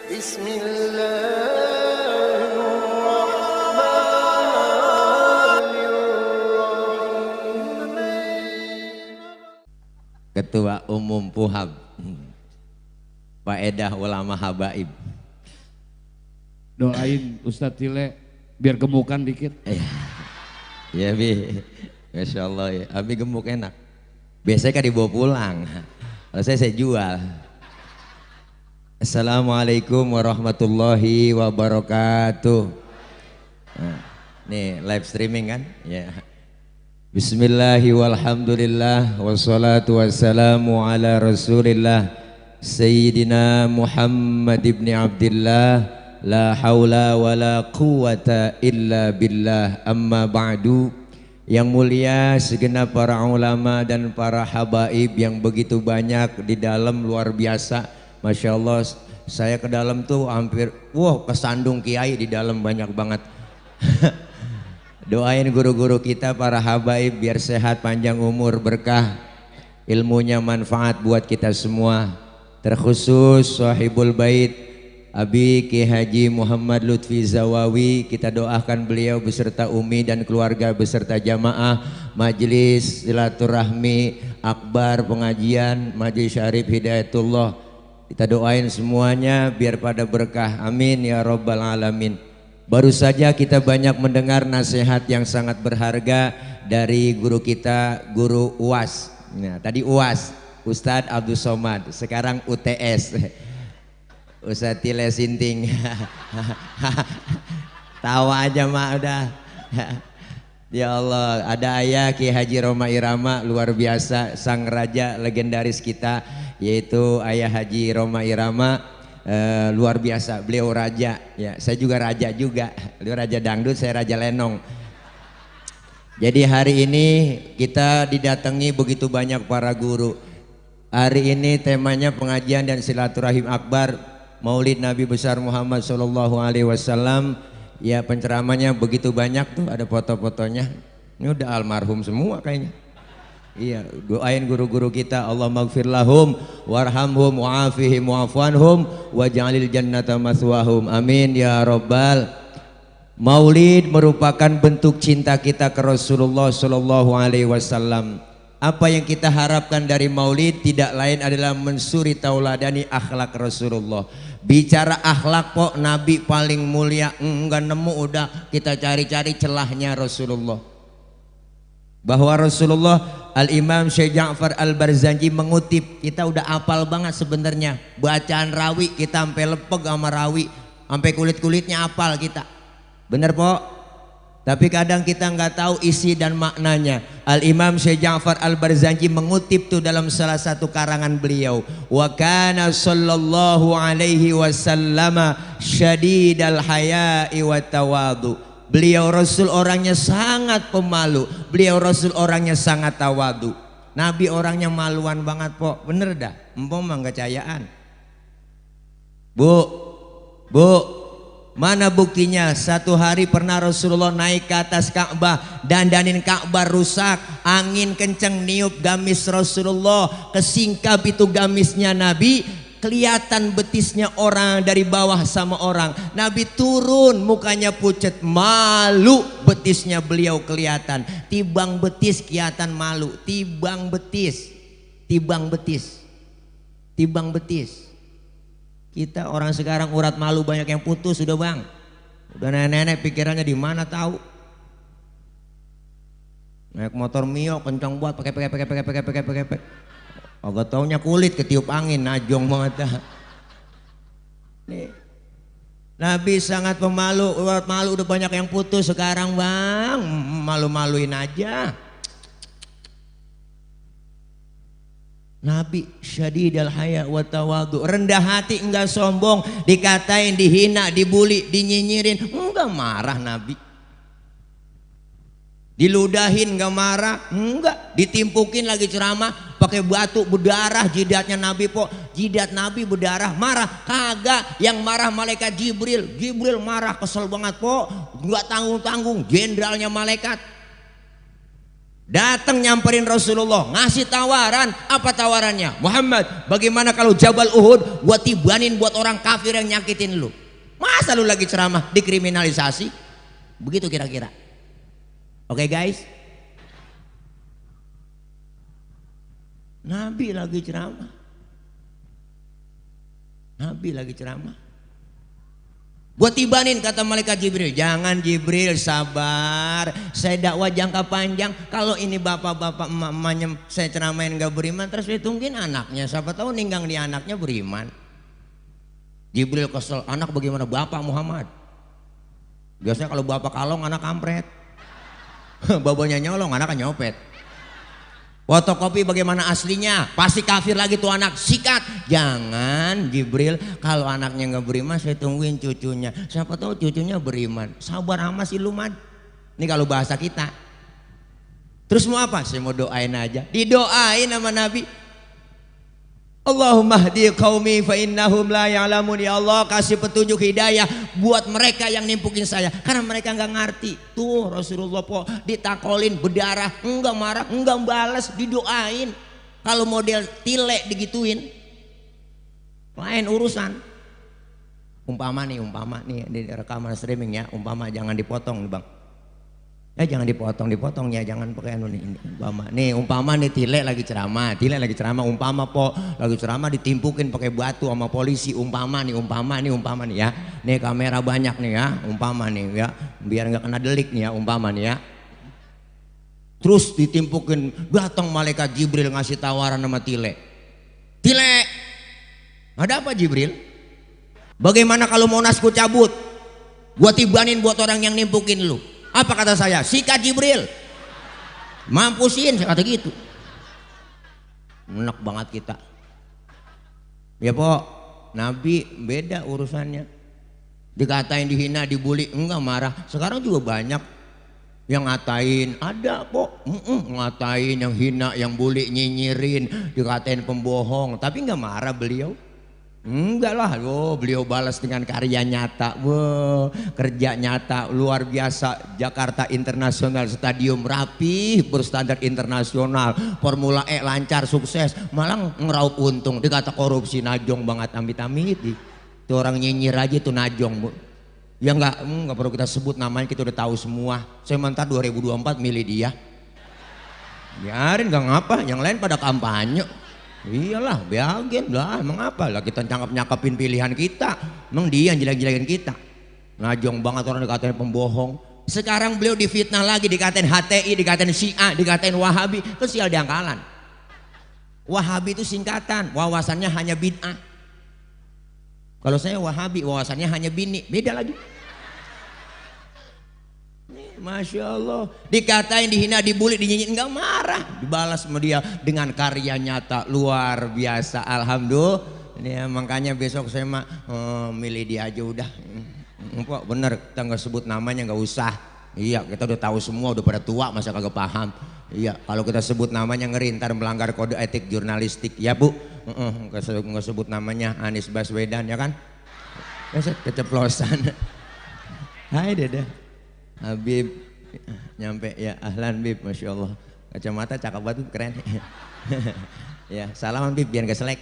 Ketua Umum Puhab, Faedah Ulama Habaib. Doain Ustadz Tile biar gemukan dikit. Ya Bi, Masya Allah ya. Abi gemuk enak. Biasanya kan dibawa pulang. Kalau saya jual. Assalamualaikum warahmatullahi wabarakatuh. Nah, nih live streaming kan? Ya. Bismillahi walhamdulillah wassalatu wassalamu ala rasulillah Sayyidina Muhammad ibn Abdillah la hawla wa la quwata illa billah amma ba'du. Yang mulia segenap para ulama dan para habaib yang begitu banyak di dalam, luar biasa. Masya Allah, saya ke dalam tuh hampir kesandung kiai di dalam, banyak banget. Doain guru-guru kita, para habaib biar sehat, panjang umur, berkah, ilmunya manfaat buat kita semua. Terkhusus sahibul bait Abi Ki Haji Muhammad Lutfi Zawawi, kita doakan beliau beserta Umi dan keluarga beserta jamaah majelis silaturahmi akbar pengajian Majelis Syarif Hidayatullah. Kita doain semuanya biar pada berkah, amin ya rabbal alamin. Baru saja kita banyak mendengar nasihat yang sangat berharga dari guru kita, guru UAS. Nah, tadi UAS, Ustadz Abdul Somad, sekarang UTS, Ustadz Tile Sinting. Tawa aja mak udah. Ya Allah, ada ayah Ki Haji Roma Irama, luar biasa, sang raja legendaris kita, yaitu ayah Haji Roma Irama. Luar biasa, beliau raja ya, saya juga raja juga, beliau raja dangdut, saya raja lenong. Jadi hari ini kita didatangi begitu banyak para guru. Hari ini temanya pengajian dan silaturahim akbar Maulid Nabi besar Muhammad Sallallahu Alaihi Wasallam. Ya, penceramanya begitu banyak tuh, ada foto-fotonya. Ini udah almarhum semua kayaknya. Iya, doain guru-guru kita, Allah maghfir lahum warhamhum wa'afihim wa'afuanhum waj'alil jannata maswahum, amin ya rabbal. Maulid merupakan bentuk cinta kita ke Rasulullah Sallallahu Alaihi Wasallam. Apa yang kita harapkan dari maulid tidak lain adalah mensuri tauladani akhlak Rasulullah. Bicara akhlak kok Nabi paling mulia, enggak nemu, udah kita cari-cari celahnya Rasulullah. Bahwa Rasulullah, Al-Imam Syekh Ja'far Al-Barzanji mengutip, kita udah apal banget sebenarnya bacaan rawi, kita sampai lepeg sama rawi, sampai kulit-kulitnya apal kita, bener po? Tapi kadang kita nggak tahu isi dan maknanya. Al-Imam Syekh Ja'far Al-Barzanji mengutip tuh dalam salah satu karangan beliau, wa kana sallallahu alaihi wasallam syadidal haya'i wa tawadu. Beliau Rasul orangnya sangat pemalu, beliau Rasul orangnya sangat tawadu. Nabi orangnya maluan banget po, bener dah, empom mah gak cayaan. Bu, mana buktinya? Satu hari pernah Rasulullah naik ke atas Ka'bah, dandanin Ka'bah rusak, angin kenceng niup gamis Rasulullah, kesingkap itu gamisnya Nabi, kelihatan betisnya orang dari bawah sama orang. Nabi turun, mukanya pucet, malu, betisnya beliau kelihatan. Tibang betis kelihatan malu, tibang betis. Kita orang sekarang urat malu banyak yang putus sudah bang. Udah nenek-nenek pikirannya di mana tahu. Naik motor Mio kencang buat pakai. Agak taunya kulit ketiup angin, najong banget dah. Nih, Nabi sangat pemalu, urat malu udah banyak yang putus sekarang bang, malu-maluin aja. Nabi syadidal haya wa tawadu, rendah hati, enggak sombong, dikatain, dihina, dibully, dinyinyirin, enggak marah Nabi. Diludahin enggak marah, enggak, ditimpukin lagi ceramah pakai batu berdarah jidatnya Nabi po, jidat Nabi berdarah, marah kagak, yang marah malaikat Jibril marah, kesel banget po, enggak tanggung-tanggung, jenderalnya malaikat. Datang nyamperin Rasulullah, ngasih tawaran. Apa tawarannya? Muhammad, bagaimana kalau Jabal Uhud gua tibanin buat orang kafir yang nyakitin lu? Masa lu lagi ceramah dikriminalisasi? Begitu kira-kira. Oke guys, Nabi lagi ceramah. Nabi lagi ceramah. Gua tibanin, kata malaikat Jibril. Jangan Jibril, sabar. Saya dakwah jangka panjang. Kalau ini bapak-bapak emak-emaknya saya ceramain gak beriman, terus saya tungguin anaknya. Siapa tahu ninggang di anaknya beriman. Jibril kesel, anak bagaimana? Bapak Muhammad. Biasanya kalau bapak kalong anak kampret. Babanya nyolong, anak kan nyopet. Fotokopi bagaimana aslinya? Pasti kafir lagi tuh anak, sikat. Jangan Jibril, kalau anaknya nggak beriman saya tungguin cucunya. Siapa tahu cucunya beriman. Sabar amat sih lu Mad. Ini kalau bahasa kita. Terus mau apa? Saya mau doain aja. Didoain sama Nabi. Allahumma hdi qaumi fa innahum la ya'lamun. Ya Allah, kasih petunjuk hidayah buat mereka yang nimpukin saya, karena mereka nggak ngerti. Tuh Rasulullah po ditakolin berdarah, enggak marah, enggak balas, didoain. Kalau model tilek digituin lain urusan. Umpama nih di rekaman streaming ya, umpama jangan dipotong nih Bang. Ya jangan dipotong ya, jangan pakai anu nih. Umpama nih Tile lagi ceramah, umpama po lagi ceramah ditimpukin pakai batu sama polisi, umpama nih ya. Nih kamera banyak nih ya, umpama nih ya, biar nggak kena delik nih ya, umpama nih ya. Terus ditimpukin, datang malaikat Jibril ngasih tawaran sama Tile. Tile, ada apa Jibril? Bagaimana kalau Monasku cabut? Gua tibanin buat orang yang nimpukin lu. Apa kata saya? Sikat Jibril, mampusin, saya kata gitu. Enak banget kita. Ya po, Nabi beda urusannya. Dikatain, dihina, dibully, enggak marah. Sekarang juga banyak yang ngatain, ada po, ngatain, yang hina, yang bully, nyinyirin, dikatain pembohong, tapi enggak marah beliau. Enggak lah, beliau balas dengan karya nyata. Kerja nyata luar biasa. Jakarta International Stadium rapi, berstandar internasional. Formula E lancar, sukses, malah ngeraup untung. Dikata korupsi, najong banget, amit-amit. Itu orang nyinyir aja itu najong Bu. Ya enggak perlu kita sebut namanya, kita udah tahu semua. Sementara 2024 milih dia. Biarin, gak ngapa, yang lain pada kampanye. Iyalah, biarin lah, emang apa lah kita nyakapin pilihan kita. Emang dia yang jelek-jelekin kita. Najong banget orang dikatain pembohong. Sekarang beliau difitnah lagi, dikatain HTI, dikatain Syiah, dikatain Wahabi. Kesial diangkalan. Wahabi itu singkatan, wawasannya hanya bid'ah. Kalau saya Wahabi, wawasannya hanya bini, beda lagi. Masya Allah, dikatain, dihina, dibully, dinyinyir, enggak marah, dibalas sama dia dengan karya nyata luar biasa. Alhamdulillah. Ini ya, makanya besok saya mah milih dia aja udah. Kok bener, kita nggak sebut namanya, nggak usah. Iya, kita udah tahu semua, udah pada tua, masa kagak paham. Iya, kalau kita sebut namanya ngeri, ntar melanggar kode etik jurnalistik. Ya Bu, nggak sebut namanya Anies Baswedan ya kan? Keceplosan. Hai Dede. Habib nyampe ya, ahlan Bib, masya Allah, kacamata cakep banget, keren. Ya salam Bib biar gak selek.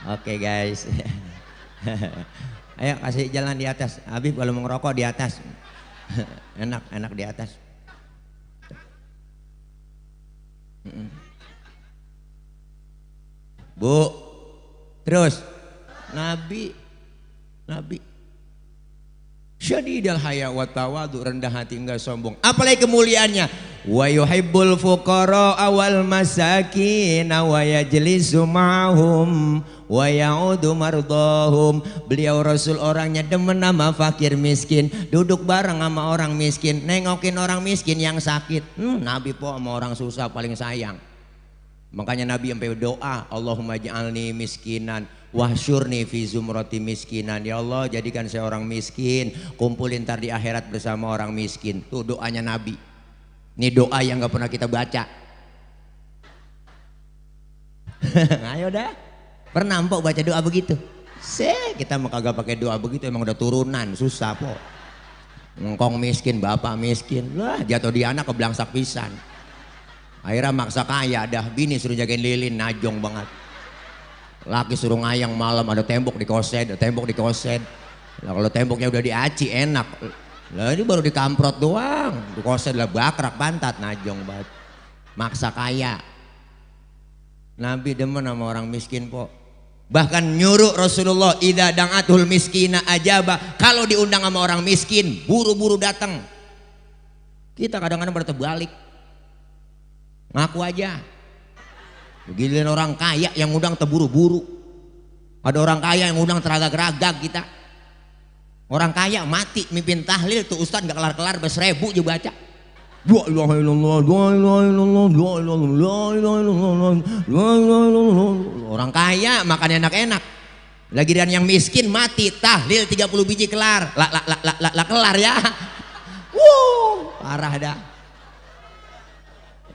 Oke guys. Ayo kasih jalan di atas Habib, kalau mau ngerokok di atas. Enak di atas. Bu, terus Nabi syadidal haya wa tawadu, rendah hati enggak sombong. Apalagi kemuliaannya, wa yuhibbul fuqara awal masakin wa yajlisu ma'hum wa ya'udu mardahum. Beliau Rasul orangnya demen sama fakir miskin, duduk bareng sama orang miskin, nengokin orang miskin yang sakit. Nabi po sama orang susah paling sayang. Makanya Nabi sampai doa, Allahumma ja'alni miskinan wahsyurni fi zumrati miskinan. Ya Allah, jadikan saya orang miskin, kumpulin ntar di akhirat bersama orang miskin. Tuh doanya Nabi. Ini doa yang gak pernah kita baca. Ayo dah, pernah empok baca doa begitu? Kita mau kagak pakai doa begitu, emang udah turunan, susah po. Ngkong miskin, bapak miskin, lah jatuh di anak keblangsak pisan. Akhirnya maksa kaya, dah bini suruh jagain lilin, najong banget. Laki suruh ngayang malam, ada tembok di koset, ada tembok di koset. Lah kalau temboknya udah diaci enak. Lah ini baru dikamprot doang, di koset lah bakrak pantat, najong banget. Maksa kaya. Nabi demen sama orang miskin po. Bahkan nyuruh Rasulullah idza da'atul miskina ajaba, kalau diundang sama orang miskin buru-buru datang. Kita kadang-kadang berterbalik, ngaku aja. Giliran orang kaya yang undang terburu-buru. Ada orang kaya yang undang teragak-ragak kita. Orang kaya mati mimpin tahlil tuh ustaz nggak kelar-kelar, 1000 juga baca. La ilaha illallah, la ilaha illallah, la ilaha illallah, la ilaha illallah, la ilaha illallah. Orang kaya makan enak-enak. Lagi dan yang miskin mati tahlil 30 biji kelar. Lah kelar ya. Parah dah.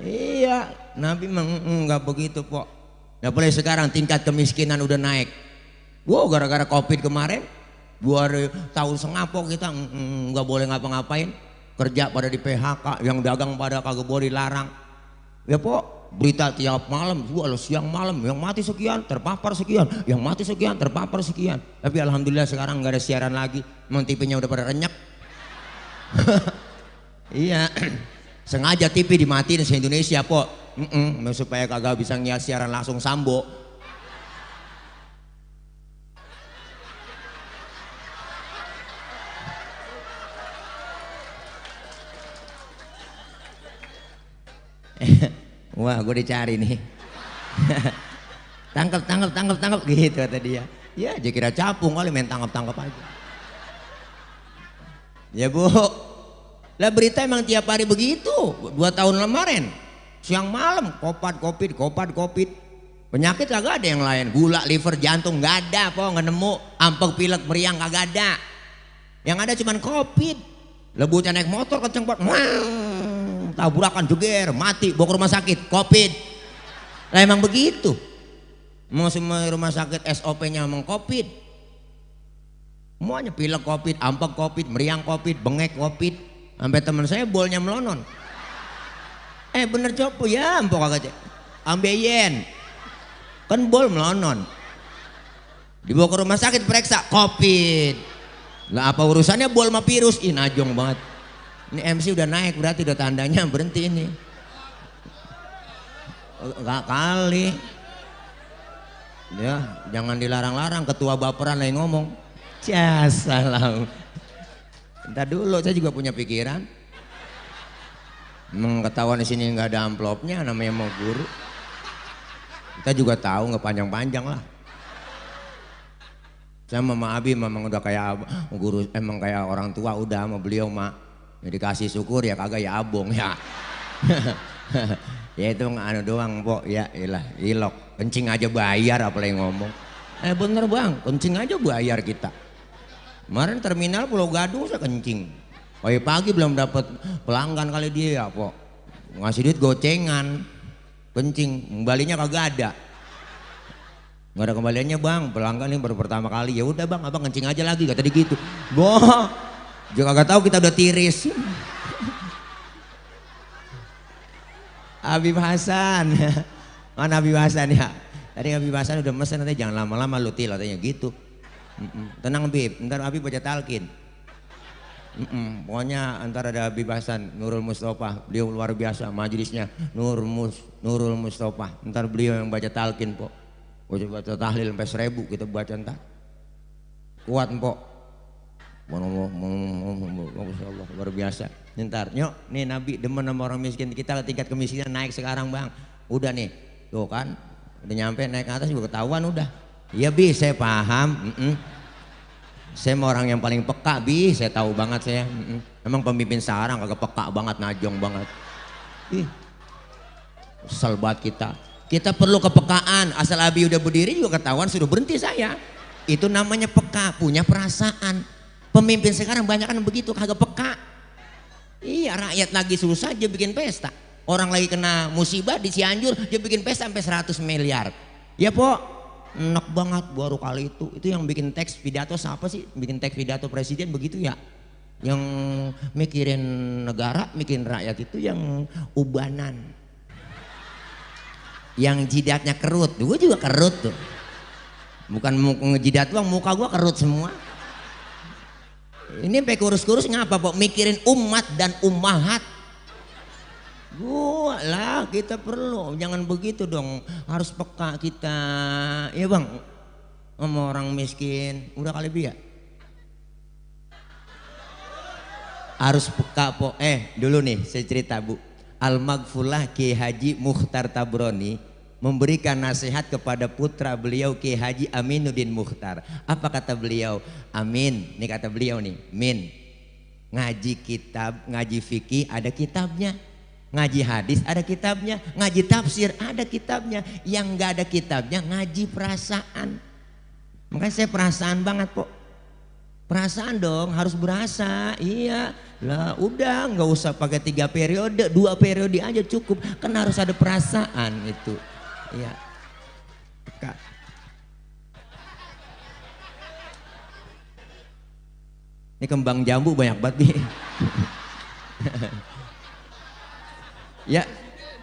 Iya, Nabi enggak begitu kok. Nah, boleh sekarang tingkat kemiskinan udah naik. Gara-gara Covid kemarin 2 tahun sengapok kita nggak boleh ngapa-ngapain. Kerja pada di PHK, yang dagang pada kagak boleh dilarang. Ya po, berita tiap malam, siang malam, yang mati sekian, terpapar sekian, yang mati sekian, terpapar sekian. Tapi alhamdulillah sekarang nggak ada siaran lagi, memang TV-nya udah pada renyek. Iya, sengaja TV dimatiin se-Indonesia po, supaya kagak bisa ngeliat siaran langsung Sambo. Wah, gue dicari nih. tangkap gitu kata dia. Ya, dia kira capung kali, main tangkap aja. Ya bu, lah berita emang tiap hari begitu. 2 tahun kemarin, siang malam kopat covid. Penyakit kagak ada yang lain, gula, liver, jantung nggak ada, nggak nemu. Ampek, pilek, meriang kagak ada. Yang ada cuman covid. Lebutnya naik motor kenceng banget, tabrakan jeger, mati, bawa ke rumah sakit, covid. Lah emang begitu. Mau semua rumah sakit SOP-nya emang covid. Semuanya pilek covid, ampek covid, meriang covid, bengek covid. Sampai teman saya bolnya melonon. Bener copo ya, empok kagak ambeien. Kan bol melonon. Dibawa ke rumah sakit periksa covid. Lah apa urusannya bol sama virus? Ih najong banget. Ini MC udah naik berarti udah tandanya berhenti ini. Enggak kali. Ya, jangan dilarang-larang, ketua baperan lagi ngomong. Salam. Entar dulu, saya juga punya pikiran. Emang ketahuan di sini nggak ada amplopnya, namanya mau guru. Kita juga tahu nggak panjang-panjang lah. Saya sama Abi memang udah kayak guru, emang kayak orang tua udah sama beliau mah. Ya dikasih syukur ya kagak ya abong ya. Ya itu anu doang pok ya ilah ilok. Kencing aja bayar apalagi ngomong. Bener bang, kencing aja bayar kita. Kemarin terminal Pulau Gadung saya kencing. Pagi-pagi belum dapat pelanggan kali dia ya pok. Ngasih duit gocengan. Kencing, kembalinya kagak ada. Nggak ada kembaliannya bang, pelanggan ini baru pertama kali. Ya udah bang, abang kencing aja lagi kata dia gitu. Boh, juga kagak tahu kita udah tiris. Habib Hasan, mana Habib Hasan ya? Tadi Habib Hasan udah mesen nanti jangan lama-lama lu til katanya gitu. Tenang Habib, ntar Habib baca talqin. Pokoknya antar ada Habib Hasan, Nurul Mustafa, beliau luar biasa majelisnya. Nurul Mustafa, ntar beliau yang baca talqin po. Gue baca tahlil sampai 1000 kita baca entar. Kuat empok. Masya Allah luar biasa. Ntar nyok nih Nabi demen sama orang miskin. Kita tingkat kemiskinan naik sekarang bang. Udah nih tuh kan udah nyampe naik ke atas juga ketahuan udah. Iya bi saya paham. Saya mau orang yang paling peka bi, saya tahu banget saya. Emang pemimpin sekarang kagak peka banget, najong banget. Ih, kesel banget kita. Kita perlu kepekaan. Asal Abi udah berdiri juga ketahuan suruh berhenti saya. Itu namanya peka, punya perasaan. Pemimpin sekarang banyak kan begitu, kagak peka. Iya, rakyat lagi susah dia bikin pesta. Orang lagi kena musibah di Cianjur dia bikin pesta sampai 100 miliar. Ya po, enak banget baru kali itu. Itu yang bikin teks pidato siapa sih? Bikin teks pidato presiden begitu ya? Yang mikirin negara, mikirin rakyat itu yang ubanan. Yang jidatnya kerut, gue juga kerut tuh. Bukan ngejidat doang, muka gue kerut semua. Ini sampai kurus-kurus ngapa Pok? Mikirin umat dan ummahat. Gua lah, kita perlu, jangan begitu dong, harus peka kita. Ya bang, sama orang miskin, udah kali biar. Harus peka Pok. Dulu nih saya cerita Bu. Al-Maghfurlah Kiai Haji Mukhtar Tabroni memberikan nasihat kepada putra beliau Kiai Haji Aminuddin Mukhtar. Apa kata beliau? Amin, ini kata beliau nih, Min, ngaji kitab, ngaji fikih ada kitabnya, ngaji hadis ada kitabnya, ngaji tafsir ada kitabnya. Yang nggak ada kitabnya ngaji perasaan. Makanya saya perasaan banget Pok. Perasaan dong, harus berasa. Iya lah, udah nggak usah pakai 3 periode, 2 periode aja cukup. Kan harus ada perasaan itu. Iya. Kak. Ini kembang jambu banyak banget nih. Ya.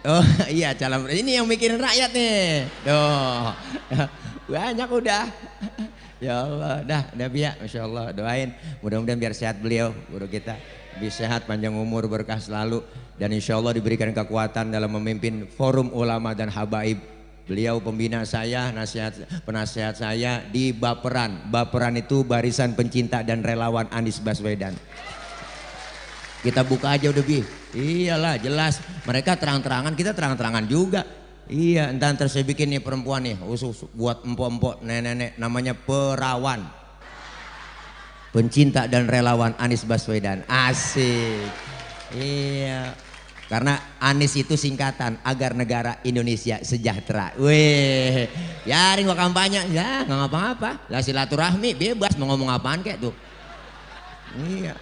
Oh iya, calon ini yang mikirin rakyat nih. Tuh. Banyak udah. Ya Allah, dah biar, Masya Allah, doain mudah-mudahan biar sehat beliau, guru kita, lebih sehat, panjang umur, berkah selalu, dan insya Allah diberikan kekuatan dalam memimpin forum ulama dan habaib. Beliau pembina saya, penasehat saya di Baperan. Baperan itu barisan pencinta dan relawan Anies Baswedan. Kita buka aja udah Bi. Iyalah jelas, mereka terang-terangan, kita terang-terangan juga. Iya, entar saya bikin nih perempuan nih, khusus buat empok-empok, nenek-nenek, namanya perawan. Pencinta dan relawan Anies Baswedan. Asik. Iya. Karena Anies itu singkatan agar negara Indonesia sejahtera. Weh, biarin gua kampanye, ya nggak ngapa-ngapa. Lah silaturahmi bebas mau ngomong apaan kek tuh. Iya.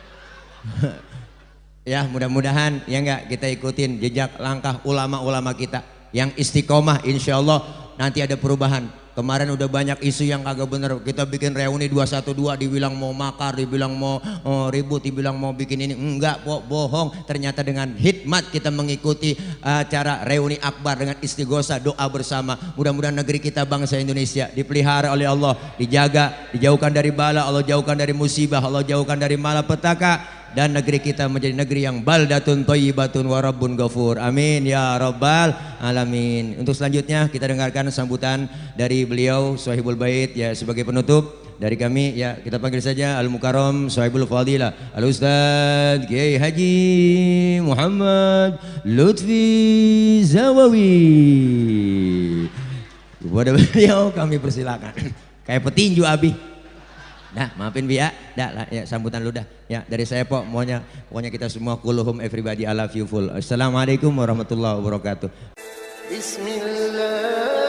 Ya mudah-mudahan ya enggak kita ikutin jejak langkah ulama-ulama kita yang istiqomah, insya Allah nanti ada perubahan. Kemarin udah banyak isu yang kagak bener, kita bikin reuni 212 dibilang mau makar, dibilang mau ribut, dibilang mau bikin ini, enggak bohong. Ternyata dengan hikmat kita mengikuti acara reuni akbar dengan istighosah, doa bersama. Mudah-mudahan negeri kita bangsa Indonesia dipelihara oleh Allah, dijaga, dijauhkan dari bala, Allah jauhkan dari musibah, Allah jauhkan dari malapetaka, dan negeri kita menjadi negeri yang baldatun thayyibatun wa rabbun ghafur. Amin ya rabbal alamin. Untuk selanjutnya kita dengarkan sambutan dari beliau Sohibul Bait ya, sebagai penutup dari kami ya, kita panggil saja Al Mukarram Sohibul Fadilah Al Ustaz Kiai Haji Muhammad Lutfi Zawawi. Kepada beliau kami persilakan. Kayak petinju Abi. Nah, maafin Bi ya. Dah lah ya, sambutan lu dah. Ya, dari saya Pok, pokoknya kita semua kulluhum everybody I love you full. Assalamualaikum warahmatullahi wabarakatuh. Bismillah.